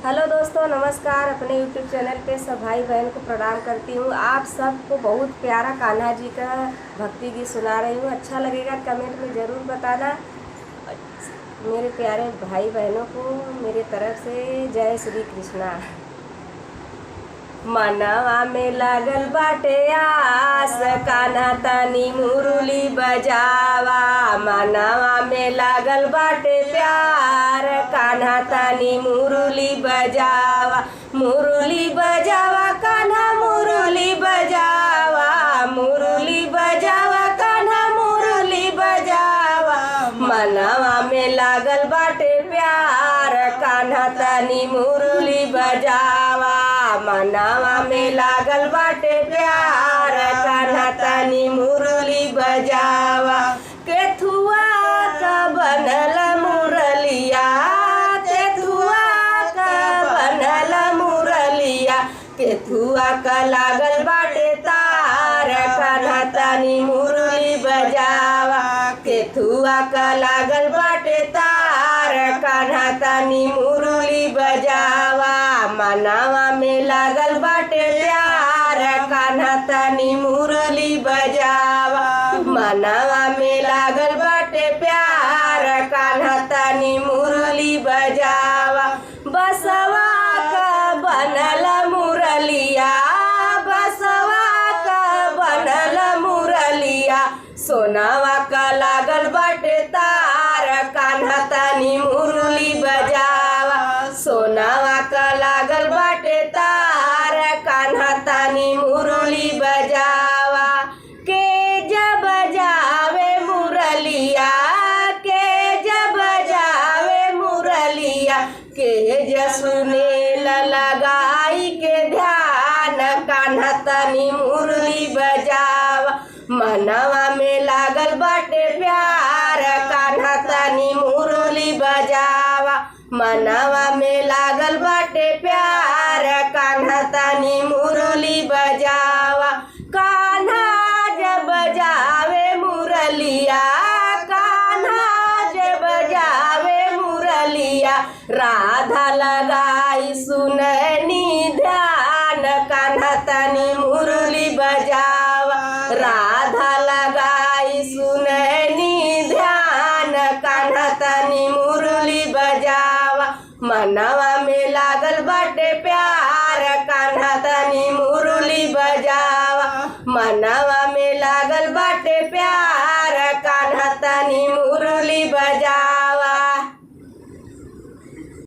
Hello दोस्तों, नमस्कार। अपने यूट्यूब चैनल पे सब भाई बहन को प्रणाम करती हूँ। आप सबको बहुत प्यारा कान्हा जी का भक्ति गीत सुना रही हूँ। अच्छा लगेगा कमेंट में ज़रूर बताना। मेरे प्यारे भाई बहनों को मेरे तरफ से जय श्री कृष्णा। मनवा में लागल बाटे आस, कान्हा तनी मुरली बजावा। मनवा में लागल बाटे प्यार, कान्हा तनी मुरली बजावा। मुरली बजावा कान्हा मुरली बजावा, मुरली बजावा कान्हा मुरली बजावा। मनवा में लागल बाटे प्यार, कान्हा तनी मुरली बजावा। मनवा में लागल बाटे प्यार, कान्हा तनी मुरली बजावा। केथुआ का बनल मुरलिया, केथुआ का बनल मुरलिया। केथुआ का लागल बाटे तार, कान्हा तनी मुरली बजावा। केथुआ का लागल बाटे तार, कान्हा तनी मुरली बजावा। मनवा में लागल बाटे प्यार, कान्हा तनी मुरली बजावा। मनवा में लागल बाटे प्यार, कान्हा तनी मुरली बजावा। बसवा का बनल मुरलिया, बसवा का बनल मुरलिया। सोनावा का लागल बाटे तार, कान्हा तनी मुरली बजावा। सोनावा का लागल बाटे तार, कान्हा तनी मुरली बजावा। के जब जावे मुरलिया, के जब जावे मुरलिया। के ज सुने लगाई के ध्यान, कान्हा तनी मुरली बजावा। मनवा में लागल बाटे प्यार, कान्हा तनी मुरली बजावा। मनवा में लागल बाटे प्यार, कान्हा तनी मुरली बजावा। कान्हा जब जावे मुरलिया, कान्हा जब जावे मुरलिया। राधा लगाई सुननी ध्यान, कान्हा तनी मुरली बजावा। राधा लगाई सुननी ध्यान, कान्हा तनी मुरली बजावा। मनवा में लागल बाटे प्यार।